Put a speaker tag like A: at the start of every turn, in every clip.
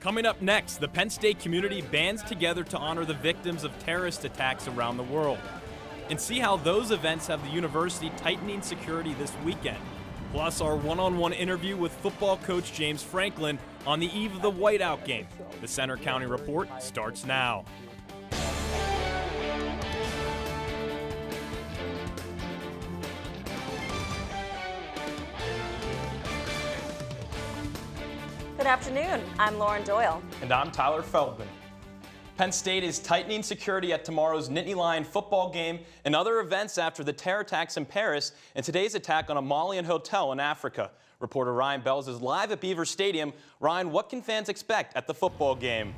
A: Coming up next, the Penn State community bands together to honor the victims of terrorist attacks around the world. And see how those events have the university tightening security this weekend. Plus, our one-on-one interview with football coach James Franklin on the eve of the Whiteout game. The Center County Report starts now.
B: Good afternoon. I'm Lauren Doyle.
A: And I'm Tyler Feldman. Penn State is tightening security at tomorrow's Nittany Lion football game and other events after the terror attacks in Paris and today's attack on a Malian hotel in Africa. Reporter Ryan Bells is live at Beaver Stadium. Ryan, what can fans expect at the football game?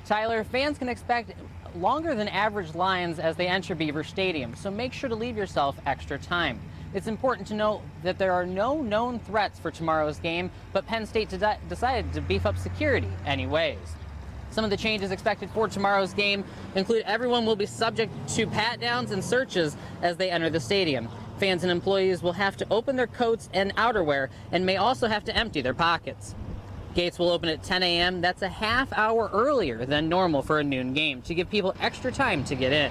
C: Tyler, fans can expect longer than average lines as they enter Beaver Stadium, so make sure to leave yourself extra time. It's important to note that there are no known threats for tomorrow's game, but Penn State decided to beef up security anyways. Some of the changes expected for tomorrow's game include everyone will be subject to pat-downs and searches as they enter the stadium. Fans and employees will have to open their coats and outerwear and may also have to empty their pockets. Gates will open at 10 a.m. That's a half hour earlier than normal for a noon game to give people extra time to get in.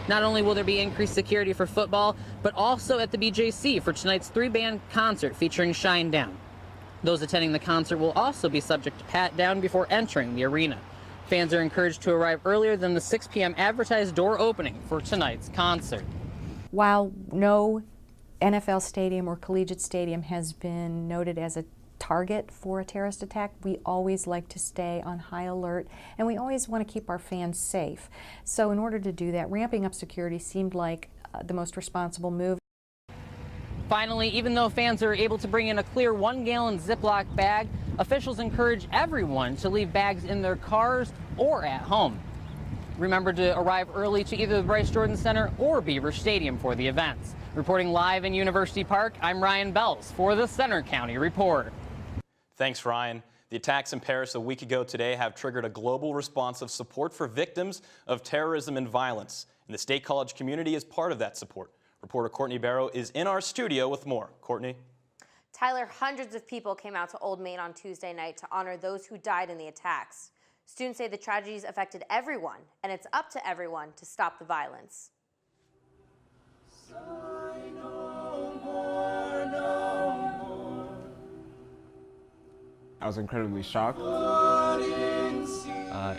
C: Not only will there be increased security for football, but also at the BJC for tonight's 3-band concert featuring Shinedown. Those attending the concert will also be subject to pat-down before entering the arena. Fans are encouraged to arrive earlier than the 6 p.m. advertised door opening for tonight's concert.
D: While no NFL stadium or collegiate stadium has been noted as a target for a terrorist attack, we always like to stay on high alert, and we always want to keep our fans safe. So in order to do that, ramping up security seemed like the most responsible move.
C: Finally, even though fans are able to bring in a clear 1-gallon Ziploc bag, officials encourage everyone to leave bags in their cars or at home. Remember to arrive early to either the Bryce Jordan Center or Beaver Stadium for the events. Reporting live in University Park, I'm Ryan Bells for the Center County Report.
A: Thanks, Ryan. The attacks in Paris a week ago today have triggered a global response of support for victims of terrorism and violence. And the State College community is part of that support. Reporter Courtney Barrow is in our studio with more. Courtney?
B: Tyler, hundreds of people came out to Old Main on Tuesday night to honor those who died in the attacks. Students say the tragedies affected everyone, and it's up to everyone to stop the violence.
E: I was incredibly shocked.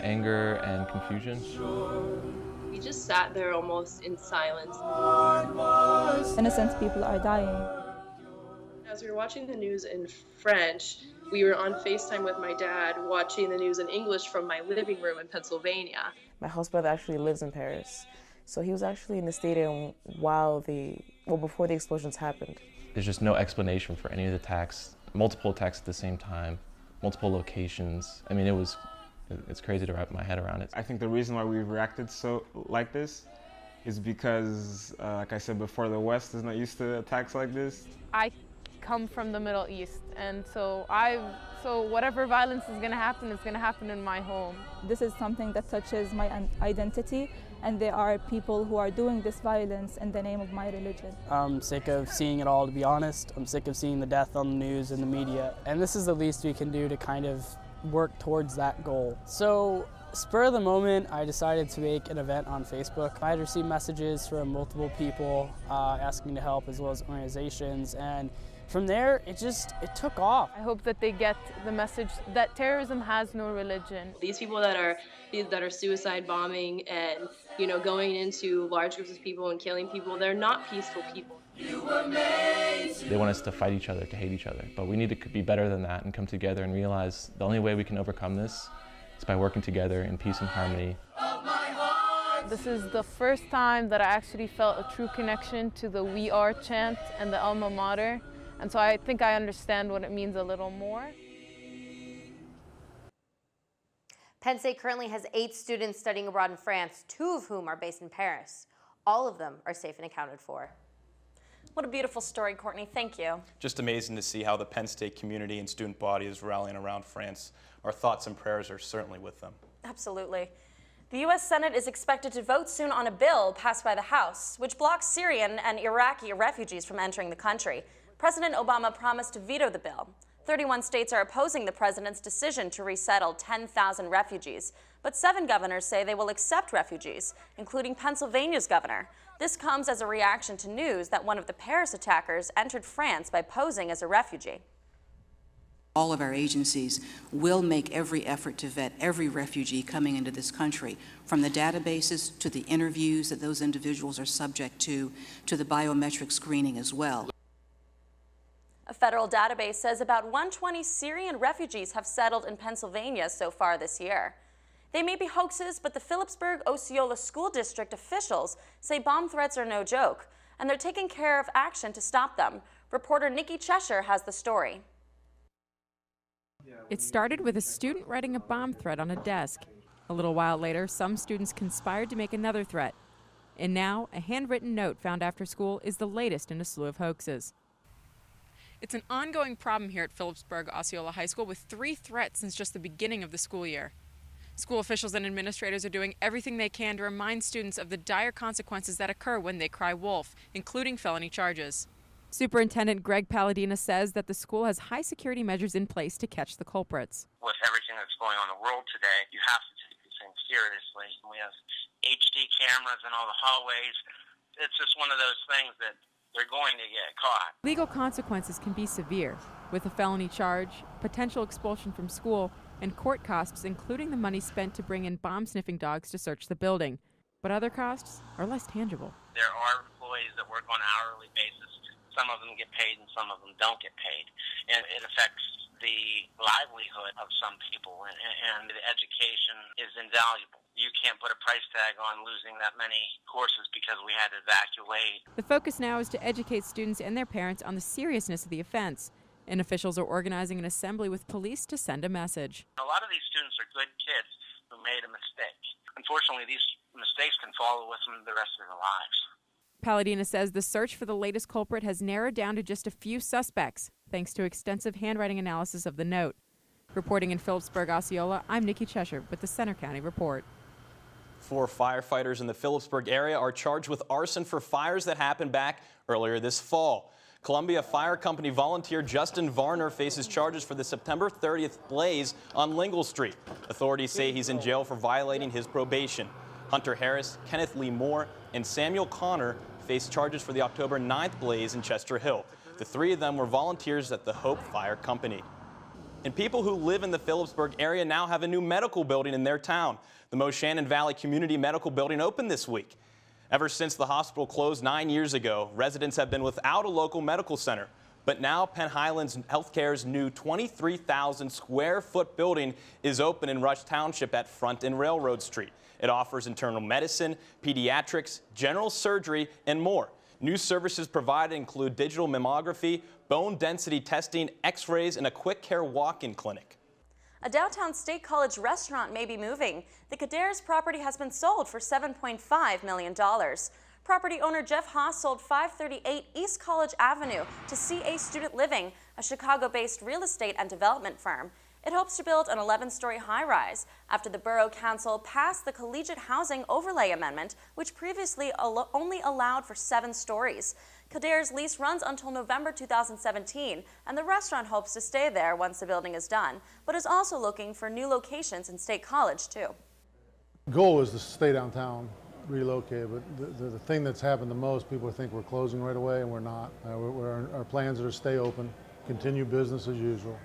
F: Anger and confusion.
G: We just sat there almost in silence.
H: Innocent people are dying.
G: As we were watching the news in French, we were on FaceTime with my dad watching the news in English from my living room in Pennsylvania.
I: My host brother actually lives in Paris, so he was actually in the stadium before the explosions happened.
F: There's just no explanation for any of the attacks, multiple attacks at the same time, multiple locations. I mean, it's crazy to wrap my head around it.
E: I think the reason why we reacted like this is because, like I said before, the West is not used to attacks like this.
J: I come from the Middle East, and so whatever violence is going to happen is going to happen in my home.
H: This is something that touches my identity, and there are people who are doing this violence in the name of my religion.
K: I'm sick of seeing it all, to be honest. I'm sick of seeing the death on the news and the media, and this is the least we can do to kind of work towards that goal. So, spur of the moment, I decided to make an event on Facebook. I had received messages from multiple people asking to help, as well as organizations, and from there, it took off.
J: I hope that they get the message that terrorism has no religion.
G: These people that are suicide bombing and, going into large groups of people and killing people, they're not peaceful people.
F: They want us to fight each other, to hate each other, but we need to be better than that and come together and realize the only way we can overcome this is by working together in peace and harmony.
J: This is the first time that I actually felt a true connection to the "We Are" chant and the alma mater. And so I think I understand what it means a little more.
B: Penn State currently has 8 students studying abroad in France, 2 of whom are based in Paris. All of them are safe and accounted for.
L: What a beautiful story, Courtney. Thank you.
A: Just amazing to see how the Penn State community and student body is rallying around France. Our thoughts and prayers are certainly with them.
L: Absolutely. The U.S. Senate is expected to vote soon on a bill passed by the House, which blocks Syrian and Iraqi refugees from entering the country. President Obama promised to veto the bill. 31 states are opposing the president's decision to resettle 10,000 refugees, but 7 governors say they will accept refugees, including Pennsylvania's governor. This comes as a reaction to news that one of the Paris attackers entered France by posing as a refugee.
M: All of our agencies will make every effort to vet every refugee coming into this country, from the databases to the interviews that those individuals are subject to the biometric screening as well.
L: A federal database says about 120 Syrian refugees have settled in Pennsylvania so far this year. They may be hoaxes, but the Phillipsburg-Osceola School District officials say bomb threats are no joke, and they're taking care of action to stop them. Reporter Nikki Cheshire has the story.
N: It started with a student writing a bomb threat on a desk. A little while later, some students conspired to make another threat. And now, a handwritten note found after school is the latest in a slew of hoaxes. It's an ongoing problem here at Phillipsburg-Osceola High School with 3 threats since just the beginning of the school year. School officials and administrators are doing everything they can to remind students of the dire consequences that occur when they cry wolf, including felony charges. Superintendent Greg Palladina says that the school has high security measures in place to catch the culprits.
O: With everything that's going on in the world today, you have to take these things seriously. We have HD cameras in all the hallways. It's just one of those things that they're going to get caught.
N: Legal consequences can be severe, with a felony charge, potential expulsion from school, and court costs, including the money spent to bring in bomb-sniffing dogs to search the building. But other costs are less tangible.
O: There are employees that work on an hourly basis. Some of them get paid and some of them don't get paid. And it affects the livelihood of some people, and the education is invaluable. You can't put a price tag on losing that many courses because we had to evacuate.
N: The focus now is to educate students and their parents on the seriousness of the offense. And officials are organizing an assembly with police to send a message.
O: A lot of these students are good kids who made a mistake. Unfortunately, these mistakes can follow with them the rest of their lives.
N: Palladina says the search for the latest culprit has narrowed down to just a few suspects, thanks to extensive handwriting analysis of the note. Reporting in Phillipsburg-Osceola, I'm Nikki Cheshire with the Center County Report.
P: 4 firefighters in the Phillipsburg area are charged with arson for fires that happened back earlier this fall. Columbia Fire Company volunteer Justin Varner faces charges for the September 30th blaze on Lingle Street. Authorities say he's in jail for violating his probation. Hunter Harris, Kenneth Lee Moore, and Samuel Connor face charges for the October 9th blaze in Chester Hill. The 3 of them were volunteers at the Hope Fire Company. And people who live in the Phillipsburg area now have a new medical building in their town. The Moshannon Valley Community Medical Building opened this week. Ever since the hospital closed 9 years ago, residents have been without a local medical center. But now Penn Highlands Healthcare's new 23,000 square foot building is open in Rush Township at Front and Railroad Street. It offers internal medicine, pediatrics, general surgery, and more. New services provided include digital mammography, bone density testing, x-rays, and a quick care walk-in clinic.
L: A downtown State College restaurant may be moving. The Cadares property has been sold for $7.5 million. Property owner Jeff Haas sold 538 East College Avenue to CA Student Living, a Chicago-based real estate and development firm. It hopes to build an 11-story high-rise after the Borough Council passed the Collegiate Housing Overlay Amendment, which previously only allowed for 7 stories. Cadare's lease runs until November 2017, and the restaurant hopes to stay there once the building is done, but is also looking for new locations in State College, too.
Q: The goal is to stay downtown, relocate, but the thing that's happened the most, people think we're closing right away, and we're not. Our plans are to stay open, continue business as usual,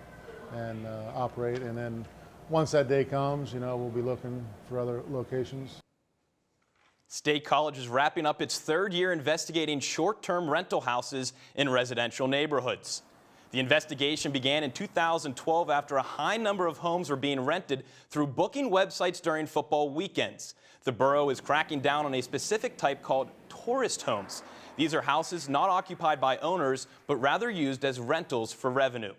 Q: and operate, and then once that day comes, we'll be looking for other locations.
P: State College is wrapping up its 3rd year investigating short-term rental houses in residential neighborhoods. The investigation began in 2012 after a high number of homes were being rented through booking websites during football weekends. The borough is cracking down on a specific type called tourist homes. These are houses not occupied by owners, but rather used as rentals for revenue.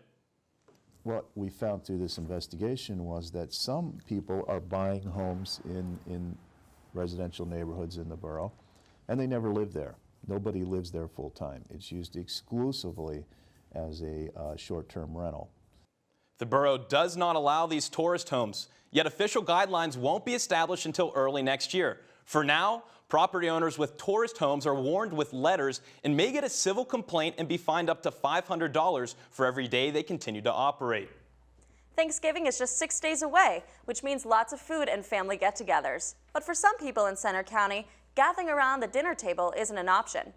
R: What we found through this investigation was that some people are buying homes in residential neighborhoods in the borough, and they never live there. Nobody lives there full time. It's used exclusively as a short-term rental.
P: The borough does not allow these tourist homes, yet official guidelines won't be established until early next year. For now, property owners with tourist homes are warned with letters and may get a civil complaint and be fined up to $500 for every day they continue to operate.
L: Thanksgiving is just 6 days away, which means lots of food and family get-togethers. But for some people in Center County, gathering around the dinner table isn't an option.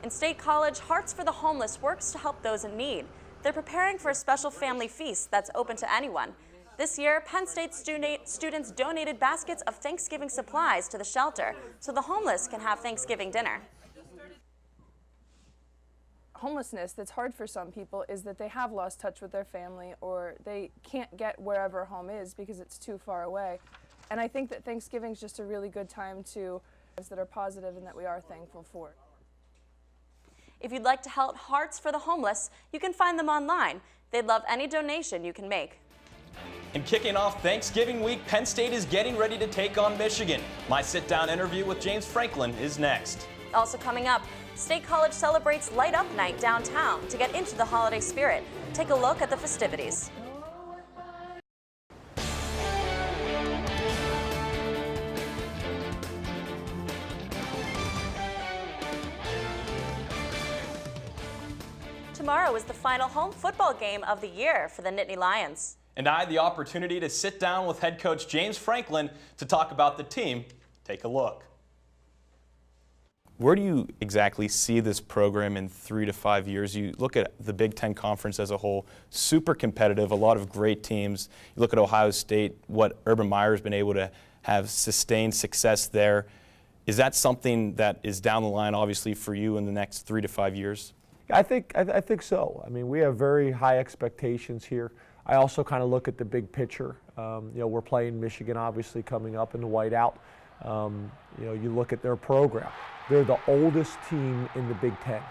L: In State College, Hearts for the Homeless works to help those in need. They're preparing for a special family feast that's open to anyone. This year, Penn State students donated baskets of Thanksgiving supplies to the shelter so the homeless can have Thanksgiving dinner.
S: Homelessness that's hard for some people is that they have lost touch with their family, or they can't get wherever home is because it's too far away. And I think that Thanksgiving is just a really good time to that are positive and that we are thankful for.
L: If you'd like to help Hearts for the Homeless, you can find them online. They'd love any donation you can make.
P: And kicking off Thanksgiving week, Penn State is getting ready to take on Michigan. My sit-down interview with James Franklin is next.
L: Also coming up, State College celebrates Light Up Night downtown to get into the holiday spirit. Take a look at the festivities. Tomorrow is the final home football game of the year for the Nittany Lions.
P: And I had the opportunity to sit down with head coach James Franklin to talk about the team. Take a look. Where do you exactly see this program in 3 to 5 years? You look at the Big Ten Conference as a whole, super competitive, a lot of great teams. You look at Ohio State, what Urban Meyer's been able to have sustained success there. Is that something that is down the line, obviously, for you in the next 3 to 5 years?
T: I think so. I mean, we have very high expectations here. I also kind of look at the big picture. We're playing Michigan, obviously, coming up in the Whiteout. You look at their program. They're the oldest team in the Big Ten.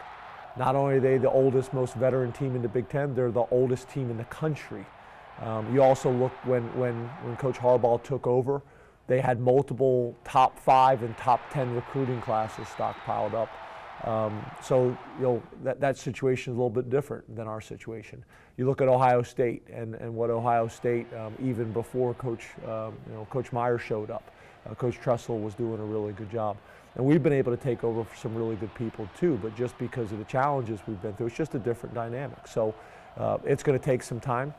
T: Not only are they the oldest, most veteran team in the Big Ten, they're the oldest team in the country. You also look when Coach Harbaugh took over, they had multiple top 5 and top 10 recruiting classes stockpiled up. That situation is a little bit different than our situation. You look at Ohio State and what Ohio State, even before Coach Meyer showed up, Coach Tressel was doing a really good job. And we've been able to take over for some really good people too, but just because of the challenges we've been through, it's just a different dynamic. So it's going to take some time.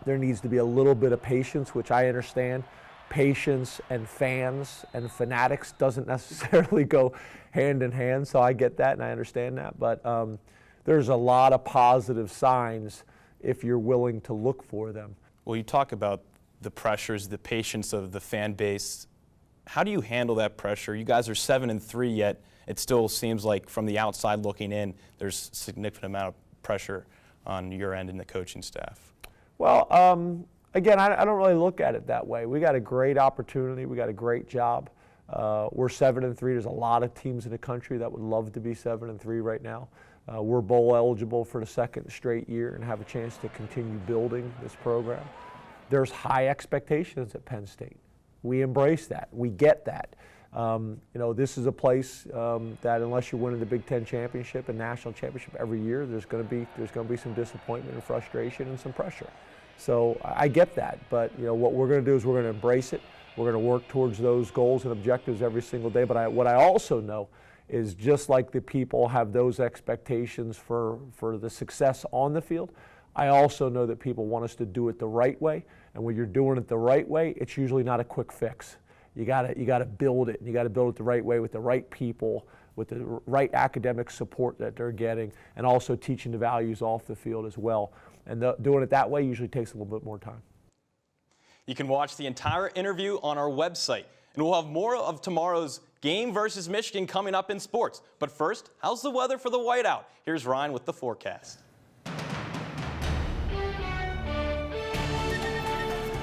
T: There needs to be a little bit of patience, which I understand. Patience and fans and fanatics doesn't necessarily go hand in hand, so I get that and I understand that. But there's a lot of positive signs if you're willing to look for them.
P: Well, you talk about the pressures, the patience of the fan base. How do you handle that pressure? You guys are 7-3, yet it still seems like from the outside looking in, there's a significant amount of pressure on your end and the coaching staff.
T: Well, again, I don't really look at it that way. We got a great opportunity. We got a great job. We're 7-3. There's a lot of teams in the country that would love to be 7-3 right now. We're bowl eligible for the 2nd straight year and have a chance to continue building this program. There's high expectations at Penn State. We embrace that. We get that. This is a place that unless you're winning the Big Ten championship and national championship every year, there's going to be some disappointment and frustration and some pressure. So I get that, but what we're going to do is we're going to embrace it. We're going to work towards those goals and objectives every single day. But what I also know is just like the people have those expectations for the success on the field, I also know that people want us to do it the right way. And when you're doing it the right way, it's usually not a quick fix. You got to build it. And you got to build it the right way with the right people, with the right academic support that they're getting, and also teaching the values off the field as well. And doing it that way usually takes a little bit more time.
P: You can watch the entire interview on our website. And we'll have more of tomorrow's game versus Michigan coming up in sports. But first, how's the weather for the Whiteout? Here's Ryan with the forecast.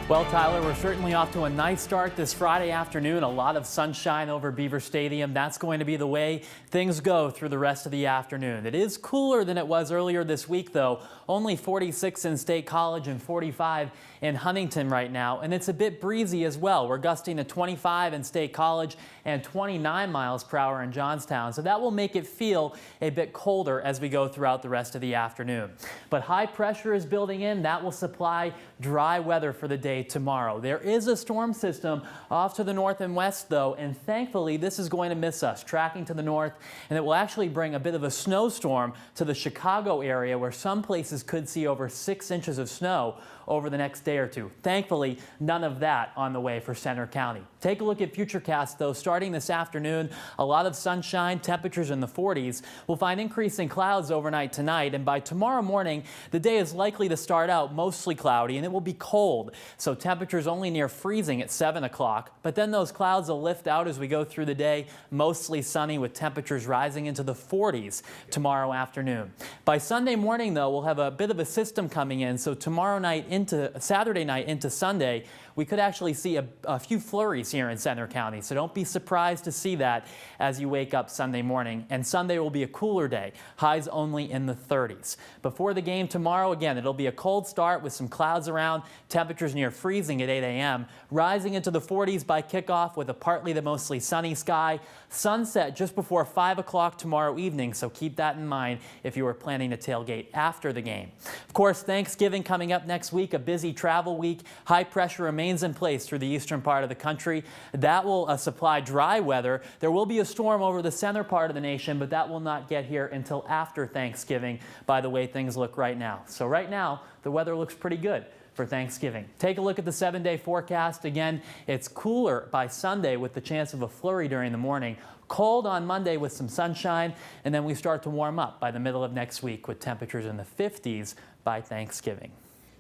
U: Well, Tyler, we're certainly off to a nice start this Friday afternoon. A lot of sunshine over Beaver Stadium. That's going to be the way things go through the rest of the afternoon. It is cooler than it was earlier this week, though. Only 46 in State College and 45 in Huntington right now, and it's a bit breezy as well. We're gusting to 25 in State College and 29 miles per hour in Johnstown, so that will make it feel a bit colder as we go throughout the rest of the afternoon. But high pressure is building in. That will supply dry weather for the day tomorrow. There is a storm system off to the north and west, though, and thankfully this is going to miss us, tracking to the north, and it will actually bring a bit of a snowstorm to the Chicago area, where some places could see over 6 inches of snow over the next day or two. Thankfully, none of that on the way for Center County. Take a look at Futurecast, though. Starting this afternoon, a lot of sunshine, temperatures in the 40s. We'll find increasing clouds overnight tonight, and by tomorrow morning, the day is likely to start out mostly cloudy, and it will be cold. So temperatures only near freezing at 7 o'clock, but then those clouds will lift out as we go through the day, mostly sunny with temperatures rising into the 40s tomorrow afternoon. By Sunday morning, though, we'll have a bit of a system coming in, so tomorrow night into Saturday night into Sunday, we could actually see a few flurries here in Center County, so don't be surprised to see that as you wake up Sunday morning. And Sunday will be a cooler day, highs only in the 30s. Before the game tomorrow, again, it'll be a cold start with some clouds around, temperatures near freezing at 8 a.m., rising into the 40s by kickoff with a partly to mostly sunny sky. Sunset just before 5 o'clock tomorrow evening, so keep that in mind if you are planning to tailgate after the game. Of course, Thanksgiving coming up next week, a busy travel week. High pressure remains in place through the eastern part of the country. That will supply dry weather. There will be a storm over the center part of the nation, but that will not get here until after Thanksgiving by the way things look right now. So right now, the weather looks pretty good for Thanksgiving. Take a look at the 7-day forecast. Again, it's cooler by Sunday with the chance of a flurry during the morning. Cold on Monday with some sunshine, and then we start to warm up by the middle of next week with temperatures in the 50s by Thanksgiving.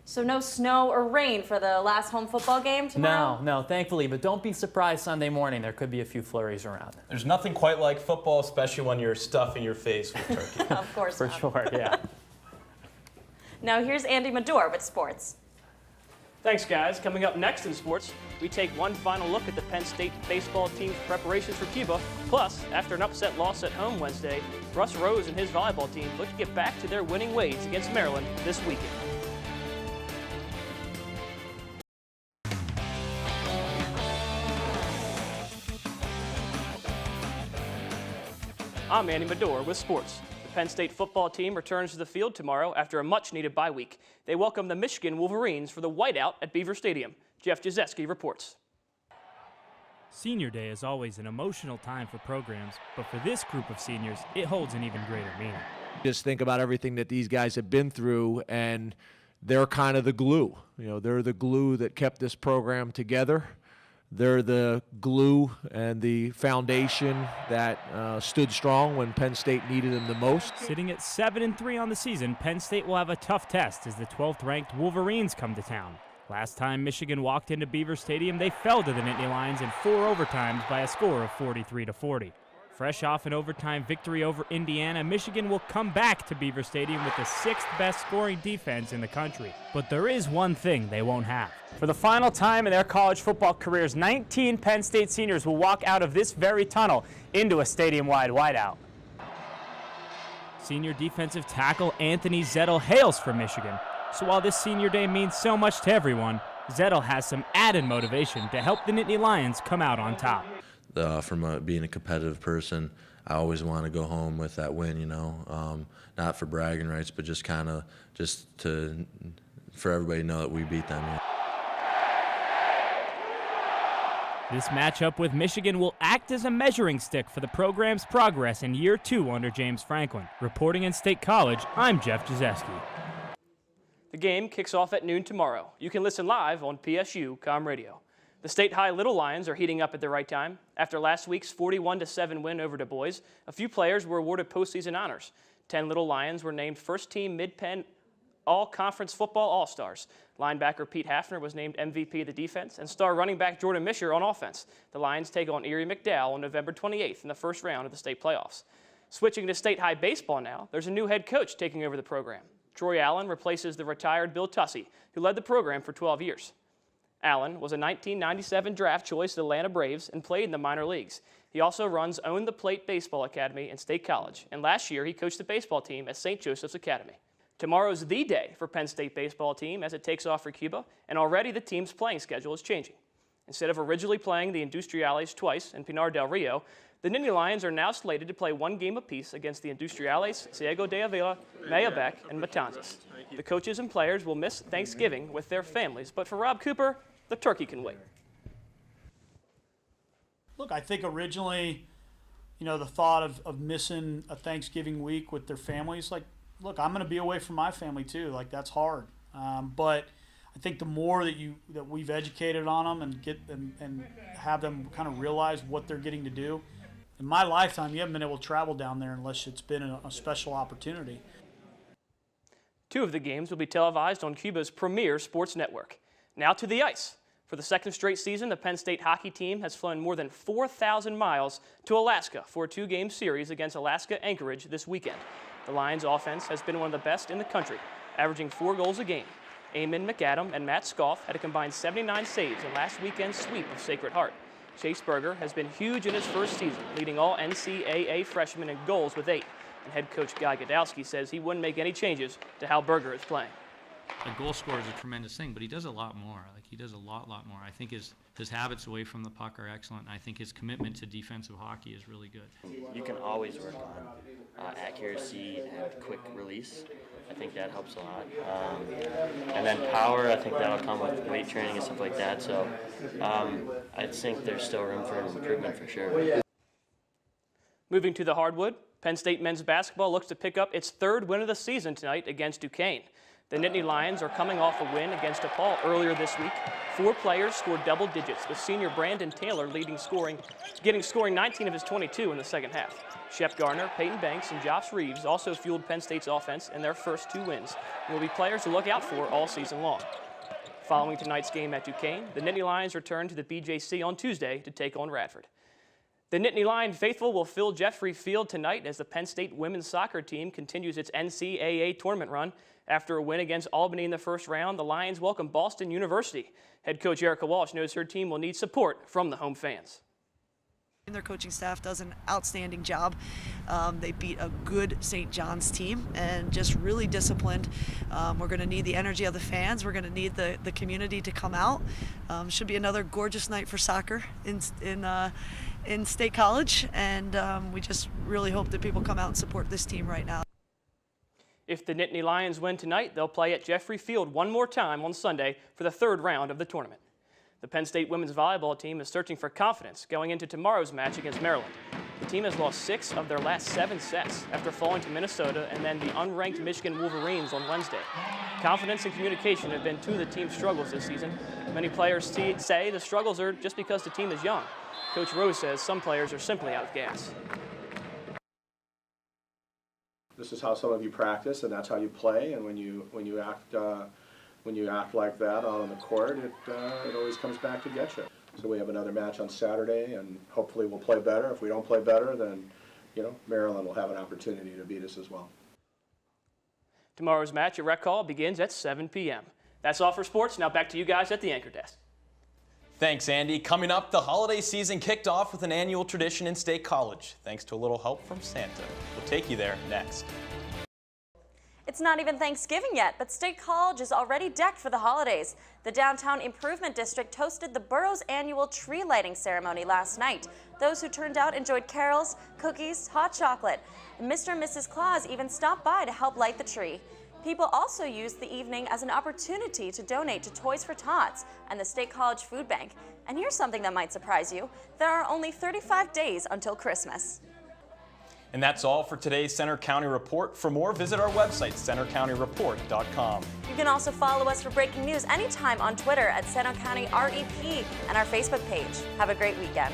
L: So no snow or rain for the last home football game tomorrow?
U: No, thankfully, but don't be surprised Sunday morning. There could be a few flurries around.
P: There's nothing quite like football, especially when you're stuffing your face with turkey.
L: Of course
U: For sure, yeah.
L: Now here's Andy Medore with sports.
D: Thanks, guys. Coming up next in sports, we take one final look at the Penn State baseball team's preparations for Cuba. Plus, after an upset loss at home Wednesday, Russ Rose and his volleyball team look to get back to their winning ways against Maryland this weekend. I'm Andy Medore with sports. The Penn State football team returns to the field tomorrow after a much-needed bye week. They welcome the Michigan Wolverines for the Whiteout at Beaver Stadium. Jeff Jazeski reports.
V: Senior Day is always an emotional time for programs, but for this group of seniors, it holds an even greater meaning.
T: Just think about everything that these guys have been through, and they're kind of the glue. You know, they're the glue that kept this program together. They're the glue and the foundation that stood strong when Penn State needed them the most.
V: Sitting at 7-3 on the season, Penn State will have a tough test as the 12th-ranked Wolverines come to town. Last time Michigan walked into Beaver Stadium, they fell to the Nittany Lions in 4 overtimes by a score of 43-40. Fresh off an overtime victory over Indiana, Michigan will come back to Beaver Stadium with the 6th best scoring defense in the country. But there is one thing they won't have. For the final time in their college football careers, 19 Penn State seniors will walk out of this very tunnel into a stadium-wide whiteout. Senior defensive tackle Anthony Zettel hails from Michigan. So while this senior day means so much to everyone, Zettel has some added motivation to help the Nittany Lions come out on top.
W: From being a competitive person, I always want to go home with that win, you know, not for bragging rights, but just kind of for everybody to know that we beat them. Yeah.
V: This matchup with Michigan will act as a measuring stick for the program's progress in year 2 under James Franklin. Reporting in State College, I'm Jeff Jazeski.
D: The game kicks off at noon tomorrow. You can listen live on PSU Com Radio. The State High Little Lions are heating up at the right time. After last week's 41-7 win over Du Bois, a few players were awarded postseason honors. 10 Little Lions were named first-team Mid-Penn All-Conference Football All-Stars. Linebacker Pete Hafner was named MVP of the defense, and star running back Jordan Misher on offense. The Lions take on Erie McDowell on November 28th in the first round of the state playoffs. Switching to State High baseball now, there's a new head coach taking over the program. Troy Allen replaces the retired Bill Tussey, who led the program for 12 years. Allen was a 1997 draft choice of the Atlanta Braves and played in the minor leagues. He also runs Own the Plate Baseball Academy in State College, and last year he coached the baseball team at St. Joseph's Academy. Tomorrow's the day for Penn State baseball team as it takes off for Cuba, and already the team's playing schedule is changing. Instead of originally playing the Industriales twice in Pinar del Rio, the Nittany Lions are now slated to play one game apiece against the Industriales, Ciego de Avila, Mayabec, and Matanzas. The coaches and players will miss Thanksgiving with their families, but for Rob Cooper, the turkey can wait.
C: Look, I think originally, the thought of missing a Thanksgiving week with their families, look, I'm going to be away from my family too. That's hard. But I think the more that we've educated on them and have them kind of realize what they're getting to do. In my lifetime, you haven't been able to travel down there unless it's been a special opportunity.
D: 2 of the games will be televised on Cuba's premier sports network. Now to the ice. For the second straight season, the Penn State hockey team has flown more than 4,000 miles to Alaska for a 2-game series against Alaska Anchorage this weekend. The Lions' offense has been one of the best in the country, averaging 4 goals a game. Eamon McAdam and Matt Scoff had a combined 79 saves in last weekend's sweep of Sacred Heart. Chase Berger has been huge in his first season, leading all NCAA freshmen in goals with 8. And head coach Guy Godowski says he wouldn't make any changes to how Berger is playing.
E: A goal scorer is a tremendous thing, but he does a lot more. He does a lot more. I think his habits away from the puck are excellent, and I think his commitment to defensive hockey is really good.
I: You can always work on accuracy and quick release. I think that helps a lot. And then power, I think that'll come with weight training and stuff like that. So I think there's still room for improvement for sure.
D: Moving to the hardwood, Penn State men's basketball looks to pick up its 3rd win of the season tonight against Duquesne. The Nittany Lions are coming off a win against DePaul earlier this week. 4 players scored double digits, with senior Brandon Taylor getting scoring 19 of his 22 in the second half. Shep Garner, Peyton Banks, and Josh Reeves also fueled Penn State's offense in their first 2 wins and will be players to look out for all season long. Following tonight's game at Duquesne, the Nittany Lions return to the BJC on Tuesday to take on Radford. The Nittany Lion faithful will fill Jeffrey Field tonight as the Penn State women's soccer team continues its NCAA tournament run. After a win against Albany in the first round, the Lions welcome Boston University. Head coach Erica Walsh knows her team will need support from the home fans.
X: Their coaching staff does an outstanding job. They beat a good St. John's team and just really disciplined. We're going to need the energy of the fans. We're going to need the community to come out. Should be another gorgeous night for soccer in State College, and we just really hope that people come out and support this team right now.
D: If the Nittany Lions win tonight, they'll play at Jeffrey Field one more time on Sunday for the 3rd round of the tournament. The Penn State women's volleyball team is searching for confidence going into tomorrow's match against Maryland. The team has lost 6 of their last 7 sets after falling to Minnesota and then the unranked Michigan Wolverines on Wednesday. Confidence and communication have been 2 of the team's struggles this season. Many players say the struggles are just because the team is young. Coach Rose says some players are simply out of gas.
Y: This is how some of you practice, and that's how you play. And when you act like that out on the court, it always comes back to get you. So we have another match on Saturday, and hopefully we'll play better. If we don't play better, then Maryland will have an opportunity to beat us as well.
D: Tomorrow's match at Rec Hall begins at 7 p.m. That's all for sports. Now back to you guys at the anchor desk.
P: Thanks, Andy. Coming up, the holiday season kicked off with an annual tradition in State College, thanks to a little help from Santa. We'll take you there next.
L: It's not even Thanksgiving yet, but State College is already decked for the holidays. The Downtown Improvement District hosted the borough's annual tree lighting ceremony last night. Those who turned out enjoyed carols, cookies, hot chocolate. Mr. and Mrs. Claus even stopped by to help light the tree. People also used the evening as an opportunity to donate to Toys for Tots and the State College Food Bank. And here's something that might surprise you. There are only 35 days until Christmas.
P: And that's all for today's Center County Report. For more, visit our website, centercountyreport.com.
L: You can also follow us for breaking news anytime on Twitter at Center County REP and our Facebook page. Have a great weekend.